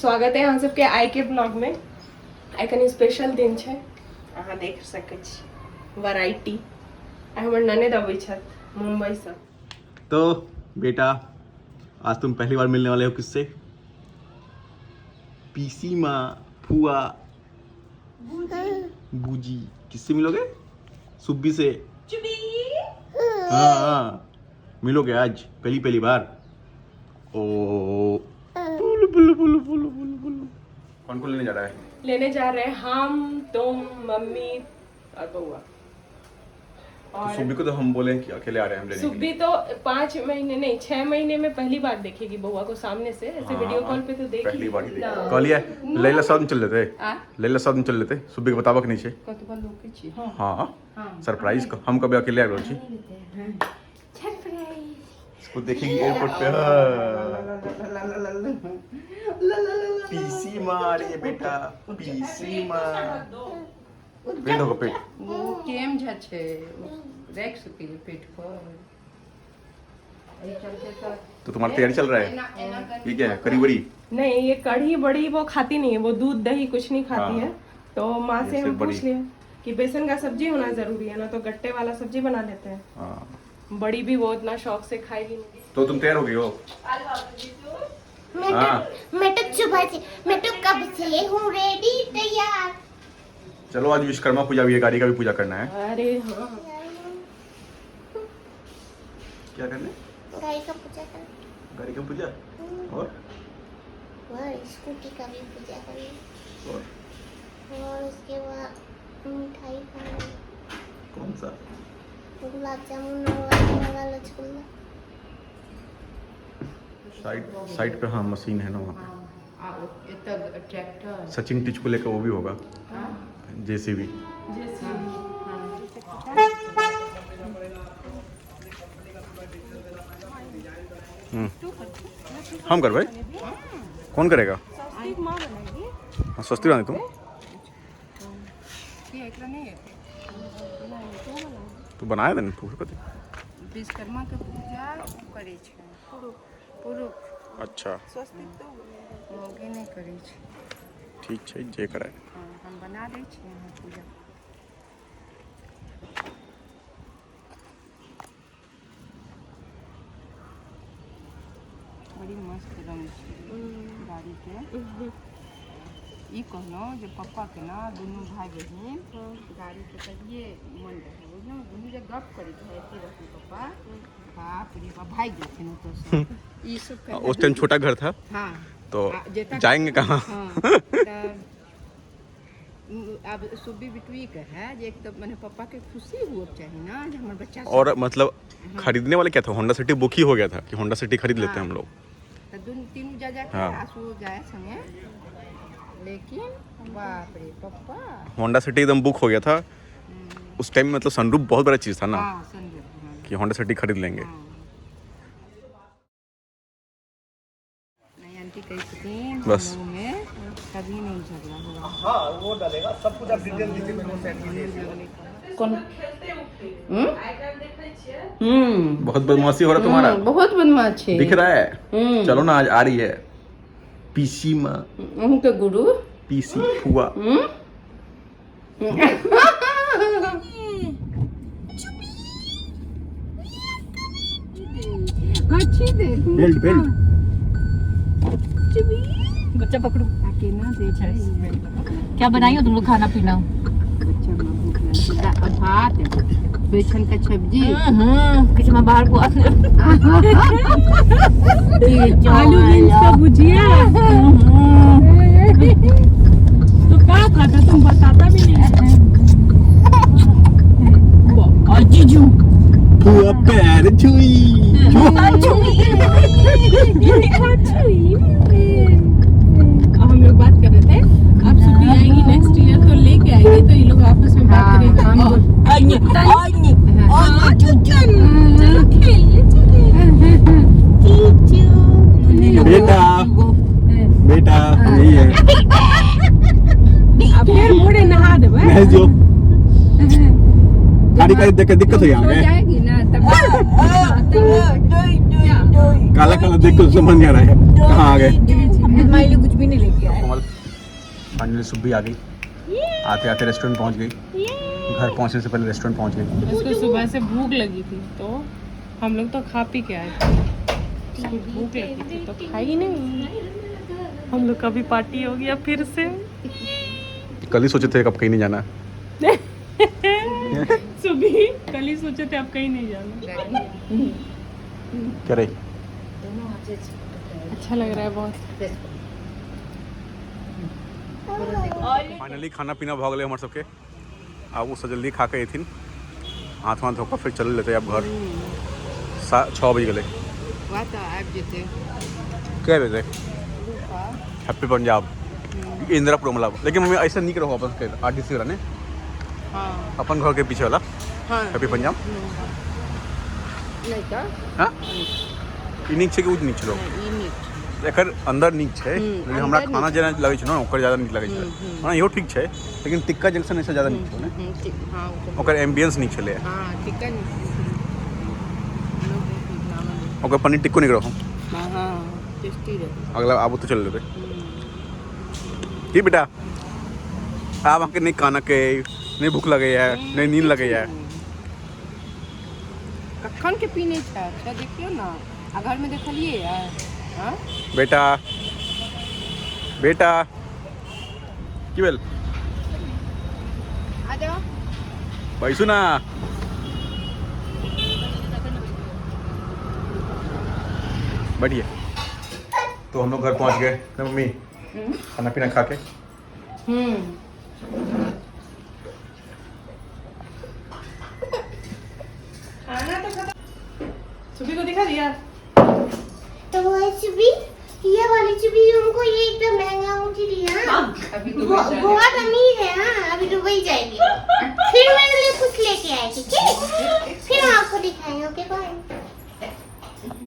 स्वागत है अहाँ सबके आई के ब्लॉग में। आई कनी स्पेशल दिन है, अहाँ देख सके वैरायटी। हमर ननद अबै छथि मुंबई से। तो बेटा आज तुम पहली बार मिलने वाले हो किससे? पीसी माँ, फुआ, बूजी। किससे मिलोगे? सुब्बी से। हाँ मिलोगे आज पहली बार। ओ बोलो बोलो बोलो बोलो बोलो बोलो। कौन लेने जा रहा है? लेने जा रहे हैं हम, तुम, मम्मी और बउआ। तो सुब्बी को तो हम बोले कि अकेले आ रहे हैं हम लेने के लिए। सुब्बी तो 5 महीने नहीं 6 महीने में पहली बार देखेगी बउआ को सामने से। ऐसे वीडियो कॉल पे तो देखी पहली बार ही देखी। कहलिए लैला साथ में चल लेते, लैला साथ में चल लेते। सुब्बी को बतावा कि नहीं छे? हाँ सरप्राइज को हम कभी अकेले आ रहे छी। इसको देखेंगे एयरपोर्ट पे। पीसी माँ आ रही है बेटा, पीसी माँ। पेट होगा पेट। वो केम छे रख सके पेट पर। तो तुम्हारी तैयारी चल रहा है? ये क्या है, करी बड़ी? नहीं, ये कढ़ी बड़ी वो खाती नहीं है, वो दूध दही कुछ नहीं खाती है। तो माँ से हम पूछ लिए कि बेसन का सब्जी होना जरूरी है ना, तो गट्टे वाला सब्जी बना लेते हैं। बड़ी भी वो इतना शौक से खाएगी नहीं। तो तुम तैयार हो गई हो? मैं तो सुबह से, मैं तो कब से हूँ रेडी तैयार। चलो आज विश्वकर्मा पूजा भी है, गाड़ी का भी पूजा करना है। अरे हाँ, क्या करना है? गाड़ी का पूजा करना। गाड़ी का पूजा और स्कूटी का भी पूजा करना और उसके बाद मिठाई खाना। कौन सा? गुलाब जामुन और रसगुल्ला। साइड पे हाँ मशीन है ना वहाँ पे। ट्रैक्टर सचिन टिच को लेकर वो भी होगा, जेसीबी। हम कर भाई, कौन करेगा? हाँ सस्ती रानी तुम तो बनाए देने तू कथी? विश्वकर्मा के पूजा करे छै पुरुष। अच्छा लोगे नहीं करे छै। ठीक है जे कराए। हम बना दै छियै अहाँ पूजा। बड़ी मस्त रंग छै गाड़ी के। ई कहलहुँ जे पप्पा के ना दुनू भाई बहिन गाड़ी के कहिए मन रहे दुनू जे गप करी रहे रहथिन पप्पा, बाप रे बाप भाग गेलखिन ओतऽ से। ई सब उस टाइम छोटा घर था। हाँ तो जाएंगे कहाँ? अब सुब्बी बिटुई के है जे एक तो मैंने पापा के खुशी हुआ चाहिए ना जे हमारे बच्चा। और मतलब खरीदने वाले क्या था? होंडा सिटी बुक ही हो गया था कि होंडा सिटी खरीद लेते हैं हम लोग। तो तीनों जा के आंसू जाए संगे, लेकिन बाप रे पापा होंडा सिटी एकदम बुक हो गया था उस टाइम। मतलब सनरूफ बहुत बड़ा चीज था ना कि होंडा सिटी खरीद लेंगे। नहीं आंटी कही थी बस में कभी नहीं झगड़ा हुआ। हाँ वो डालेगा सब कुछ। आप डिटेल दीजिए मेरे को सेंड कीजिए। कौन? बहुत बदमाशी हो रहा तुम्हारा। बहुत बदमाश है दिख रहा है। चलो ना आज आ रही है पीसी माँ, उनके गुरु पीसी फुआ। बेल्ट बेल्ट बच्चा पकड़ो। अकेला दे क्या बनाई हो तुम लोग खाना पीना? बच्चा भात बेसन का सब्जी किसी में बाहर को आलू बीन्स का भुजिया। तो क्या खाता तुम बताता भी नहीं। जीजू फुआ पैर छुई। हम लोग बात कर रहे थे अब सुबह आएगी नेक्स्ट ईयर तो लेके आएगी, तो ये लोग आपस में बात करेंगे। बेटा बेटा यही है। अब फिर मुड़े नहा दे नहीं जो गाड़ी का देख के दिक्कत हो हो जाएगी ना तब काला काला देख कर समझ नहीं आ रहा है कहाँ आ गए। हमने तुम्हारे लिए कुछ भी नहीं लेके आए। कोमल फाइनली सुबह आ गई, आते आते रेस्टोरेंट पहुंच गई, घर पहुंचने से पहले रेस्टोरेंट पहुंच गई। उसको सुबह से भूख लगी थी तो हम लोग तो खा पी के आए थे, उसको भूख लगी थी तो खाई नहीं। हम लोग का भी पार्टी हो गया फिर से। कल ही सोचे थे कब कहीं नहीं जाना। सुबह कल ही सोचे थे अब कहीं नहीं जाना। क्या रही अच्छा लग रहा है बहुत। फाइनली खाना पीना भऽ गेलै हमर सबके। अब वो सब जल्दी खा के अथिन, हाथ वाथ धोकर फिर चल लेते अब घर। 6 बज गए। वहाँ तो आबि जेतै क्या बजे हैप्पी पंजाब इंदिरापुर मतलब। लेकिन मम्मी ऐसा नहीं रहो अपन के आरटीसी वाला ने, हाँ अपन घर के पीछे वाला हाँ हैप्पी पंजाब। नहीं का हाँ ई नीक छै कि उ नीक छै? ई नीक एकर अंदर नीक छै, लेकिन हमरा खाना जेना लगै छै ने ओकर ज़्यादा नीक लगै छै। हाँ इहो ठीक छै, लेकिन टिक्का जंक्शन ऐसे ज़्यादा नीक छै ने। हाँ ओकर एम्बियंस नीक छलै। हाँ ठीक है ओकर पनीर टिक्को नीक रहो। हाँ हाँ टेस्टी रहे। अगला आबू तो चल लेबै की बेटा। आब अहाँके नहीं खाना के नहीं भूख लगैया नहीं नींद लगैया। कखन के पीने छै अच्छा देखियो ना, आ घर में देखलिए यार। हाँ बेटा बेटा की भेल आ जाओ बैसू ना। बढ़िया। तो हम लोग घर पहुंच गए ना मम्मी, खाना पीना खा के। खाना तो खत्म। सुबह को दिखा दिया। तो वो है चुबी, ये वाली चुबी उनको ये इतना महंगा अंगूठी दिया। अभी बहुत अमीर है। हाँ अभी दुबई जाएगी, फिर मेरे लिए कुछ लेके आएगी ठीक है।